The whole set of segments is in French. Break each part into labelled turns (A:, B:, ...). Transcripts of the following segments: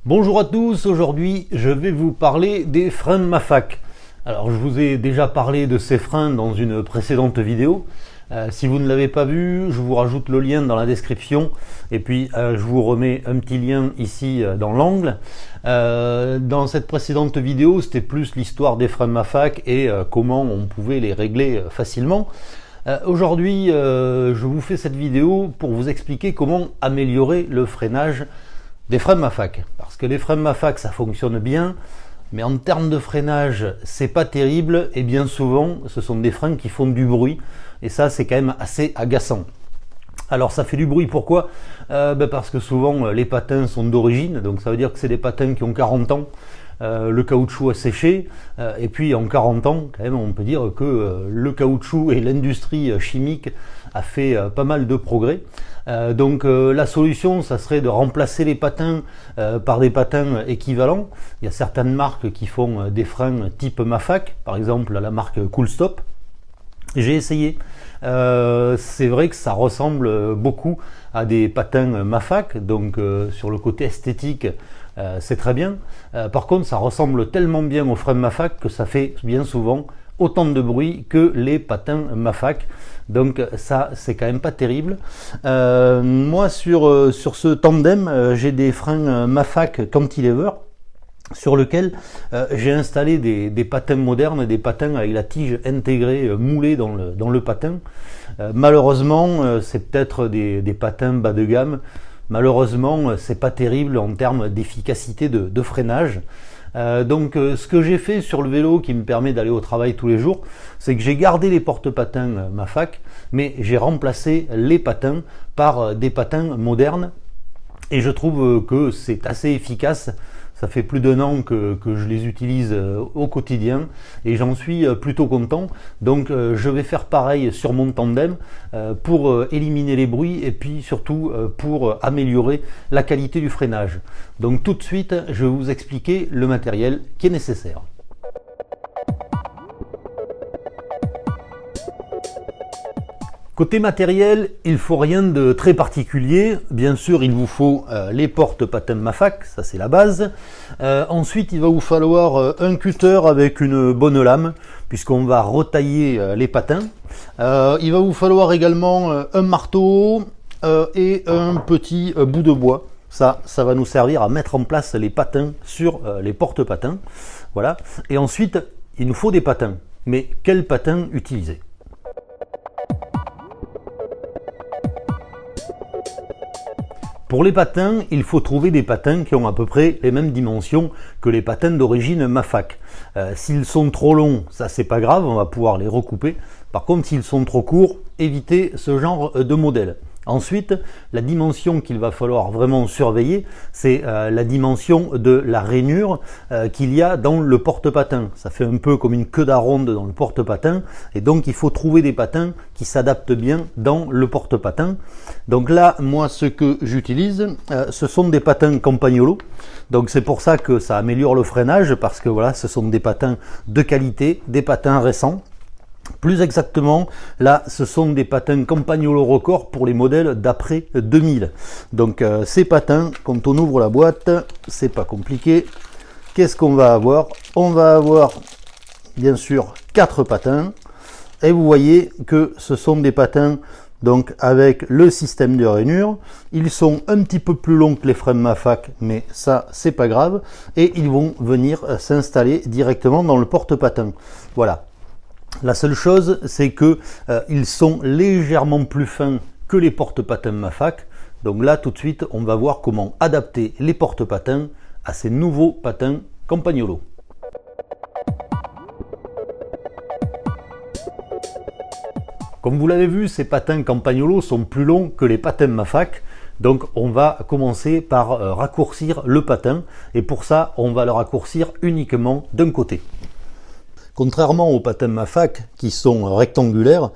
A: Bonjour à tous, aujourd'hui je vais vous parler des freins de Mafac. Alors je vous ai déjà parlé de ces freins dans une précédente vidéo. Si vous ne l'avez pas vu, je vous rajoute le lien dans la description et puis je vous remets un petit lien ici dans l'angle. Dans cette précédente vidéo, c'était plus l'histoire des freins de Mafac et comment on pouvait les régler facilement. Aujourd'hui, je vous fais cette vidéo pour vous expliquer comment améliorer le freinage des freins de Mafac. Parce que les freins de Mafac, ça fonctionne bien, mais en termes de freinage, c'est pas terrible et bien souvent, ce sont des freins qui font du bruit et ça, c'est quand même assez agaçant. Alors ça fait du bruit, pourquoi? Parce que souvent les patins sont d'origine, donc ça veut dire que c'est des patins qui ont 40 ans. Le caoutchouc a séché et puis en 40 ans quand même on peut dire que le caoutchouc et l'industrie chimique a fait pas mal de progrès. Donc la solution ça serait de remplacer les patins par des patins équivalents. Il y a certaines marques qui font des freins type Mafac, par exemple la marque Cool Stop. J'ai essayé, c'est vrai que ça ressemble beaucoup à des patins Mafac, donc sur le côté esthétique c'est très bien. Par contre ça ressemble tellement bien aux freins Mafac que ça fait bien souvent autant de bruit que les patins Mafac, donc ça c'est quand même pas terrible. Moi sur ce tandem j'ai des freins Mafac Cantilever sur lequel j'ai installé des patins modernes, des patins avec la tige intégrée, moulée dans le patin. Malheureusement, c'est peut-être des patins bas de gamme. Malheureusement, c'est pas terrible en termes d'efficacité de freinage. Donc ce que j'ai fait sur le vélo qui me permet d'aller au travail tous les jours, c'est que j'ai gardé les porte-patins Mafac, mais j'ai remplacé les patins par des patins modernes. Et je trouve que c'est assez efficace. Ça fait plus d'1 an que je les utilise au quotidien et j'en suis plutôt content. Donc je vais faire pareil sur mon tandem pour éliminer les bruits et puis surtout pour améliorer la qualité du freinage. Donc tout de suite, je vais vous expliquer le matériel qui est nécessaire. Côté matériel, il faut rien de très particulier. Bien sûr, il vous faut les porte-patins Mafac, ça c'est la base. Ensuite, il va vous falloir un cutter avec une bonne lame, puisqu'on va retailler les patins. Il va vous falloir également un marteau et un petit bout de bois. Ça va nous servir à mettre en place les patins sur les porte-patins. Voilà. Et ensuite, il nous faut des patins. Mais quels patins utiliser ? Pour les patins, il faut trouver des patins qui ont à peu près les mêmes dimensions que les patins d'origine Mafac. S'ils sont trop longs, ça c'est pas grave, on va pouvoir les recouper. Par contre, s'ils sont trop courts, évitez ce genre de modèle. Ensuite, la dimension qu'il va falloir vraiment surveiller, c'est la dimension de la rainure qu'il y a dans le porte-patin. Ça fait un peu comme une queue d'aronde dans le porte-patin et donc il faut trouver des patins qui s'adaptent bien dans le porte-patin. Donc là, moi, ce que j'utilise, ce sont des patins Campagnolo. Donc c'est pour ça que ça améliore le freinage parce que voilà, ce sont des patins de qualité, des patins récents. Plus exactement, là, ce sont des patins Campagnolo Record pour les modèles d'après 2000. Donc ces patins, quand on ouvre la boîte, c'est pas compliqué. Qu'est-ce qu'on va avoir? On va avoir bien sûr 4 patins. Et vous voyez que ce sont des patins donc avec le système de rainure. Ils sont un petit peu plus longs que les freins Mafac, mais ça c'est pas grave. Et ils vont venir s'installer directement dans le porte-patin. Voilà. La seule chose, c'est que ils sont légèrement plus fins que les porte-patins Mafac. Donc là, tout de suite, on va voir comment adapter les porte-patins à ces nouveaux patins Campagnolo. Comme vous l'avez vu, ces patins Campagnolo sont plus longs que les patins Mafac. Donc on va commencer par raccourcir le patin. Et pour ça, on va le raccourcir uniquement d'un côté. Contrairement aux patins Mafac qui sont rectangulaires,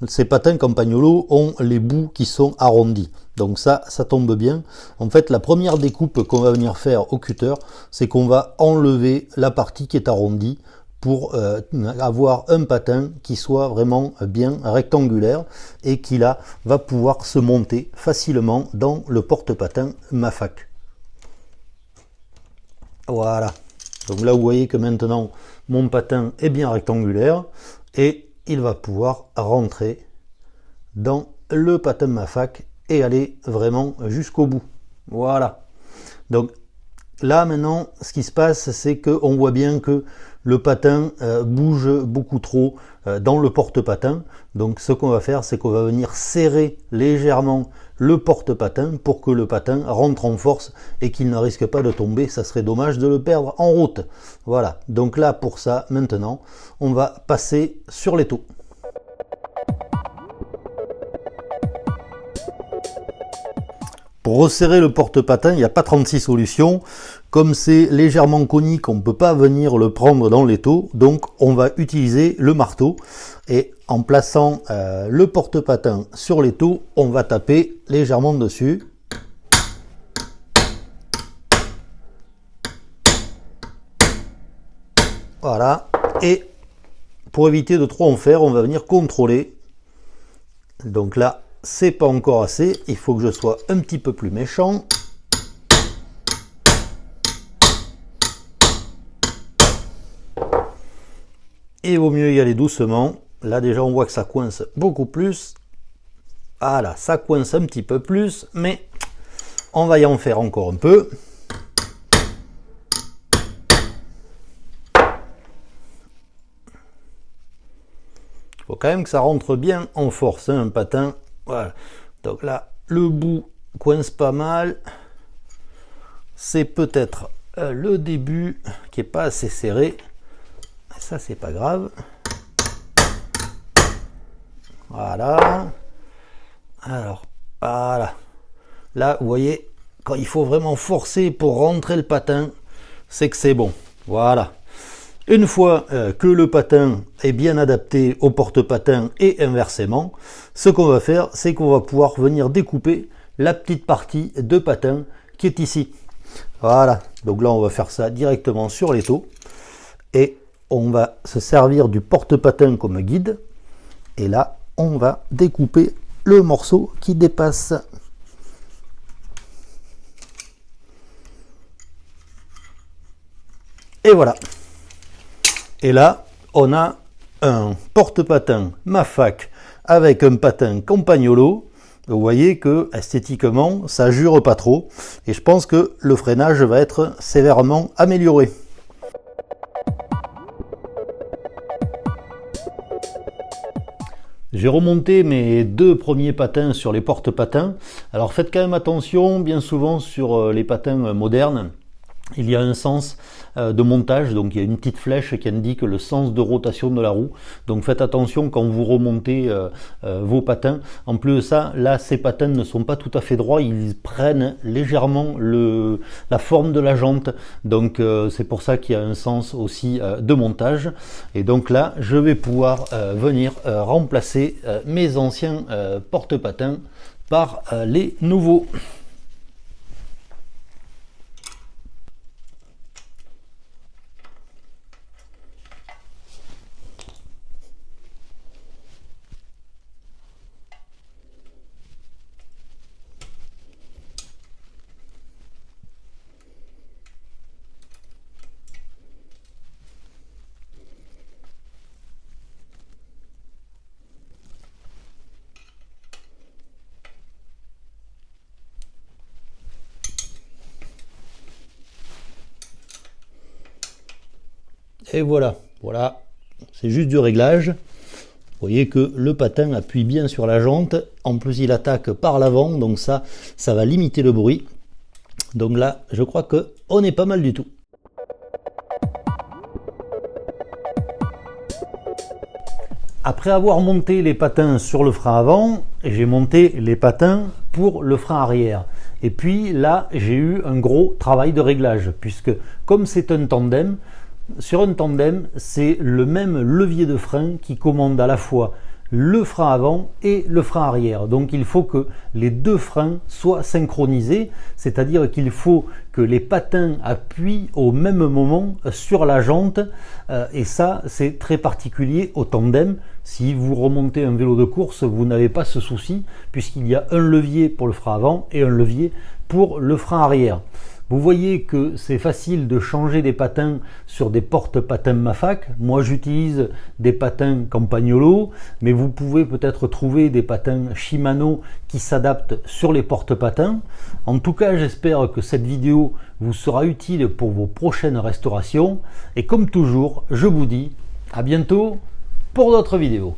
A: ces patins Campagnolo ont les bouts qui sont arrondis. Donc ça tombe bien. En fait, la première découpe qu'on va venir faire au cutter, c'est qu'on va enlever la partie qui est arrondie pour avoir un patin qui soit vraiment bien rectangulaire et qui là va pouvoir se monter facilement dans le porte-patin Mafac. Voilà. Donc là, vous voyez que maintenant, mon patin est bien rectangulaire et il va pouvoir rentrer dans le patin Maffac et aller vraiment jusqu'au bout. Voilà. Donc là, maintenant, ce qui se passe, c'est qu'on voit bien que le patin bouge beaucoup trop dans le porte-patin. Donc ce qu'on va faire, c'est qu'on va venir serrer légèrement le porte-patin pour que le patin rentre en force et qu'il ne risque pas de tomber. Ça serait dommage de le perdre en route. Voilà, donc là pour ça, maintenant, on va passer sur l'étau. Pour resserrer le porte-patin, il n'y a pas 36 solutions. Comme c'est légèrement conique, on ne peut pas venir le prendre dans l'étau. Donc on va utiliser le marteau. Et en plaçant le porte-patin sur l'étau, on va taper légèrement dessus. Voilà. Et pour éviter de trop en faire, on va venir contrôler. Donc là, c'est pas encore assez, il faut que je sois un petit peu plus méchant. Et il vaut mieux y aller doucement. Là déjà on voit que ça coince beaucoup plus. Voilà, ça coince un petit peu plus, mais on va y en faire encore un peu. Il faut quand même que ça rentre bien en force, hein, un patin. Voilà, donc là, le bout coince pas mal. C'est peut-être le début qui est pas assez serré. Ça, c'est pas grave. Voilà. Alors, voilà. Là, vous voyez, quand il faut vraiment forcer pour rentrer le patin, c'est que c'est bon. Voilà. Une fois que le patin est bien adapté au porte-patin et inversement, ce qu'on va faire, c'est qu'on va pouvoir venir découper la petite partie de patin qui est ici. Voilà, donc là on va faire ça directement sur l'étau et on va se servir du porte-patin comme guide et là on va découper le morceau qui dépasse. Et voilà. Et là, on a un porte-patin Maffac avec un patin Campagnolo. Vous voyez que esthétiquement, ça jure pas trop. Et je pense que le freinage va être sévèrement amélioré. J'ai remonté mes deux premiers patins sur les porte-patins. Alors faites quand même attention, bien souvent sur les patins modernes, il y a un sens de montage, donc il y a une petite flèche qui indique le sens de rotation de la roue. Donc faites attention quand vous remontez vos patins. En plus de ça, là ces patins ne sont pas tout à fait droits, ils prennent légèrement la forme de la jante. Donc c'est pour ça qu'il y a un sens aussi de montage. Et donc là, je vais pouvoir venir remplacer mes anciens porte-patins par les nouveaux. Et voilà, c'est juste du réglage. Vous voyez que le patin appuie bien sur la jante. En plus, il attaque par l'avant, donc ça va limiter le bruit. Donc là, je crois qu'on est pas mal du tout. Après avoir monté les patins sur le frein avant, j'ai monté les patins pour le frein arrière. Et puis là, j'ai eu un gros travail de réglage, puisque comme c'est un tandem, sur un tandem, c'est le même levier de frein qui commande à la fois le frein avant et le frein arrière. Donc il faut que les deux freins soient synchronisés, c'est-à-dire qu'il faut que les patins appuient au même moment sur la jante. Et ça, c'est très particulier au tandem. Si vous remontez un vélo de course, vous n'avez pas ce souci, puisqu'il y a un levier pour le frein avant et un levier pour le frein arrière. Vous voyez que c'est facile de changer des patins sur des porte-patins Maffac. Moi j'utilise des patins Campagnolo, mais vous pouvez peut-être trouver des patins Shimano qui s'adaptent sur les porte-patins. En tout cas, j'espère que cette vidéo vous sera utile pour vos prochaines restaurations. Et comme toujours, je vous dis à bientôt pour d'autres vidéos.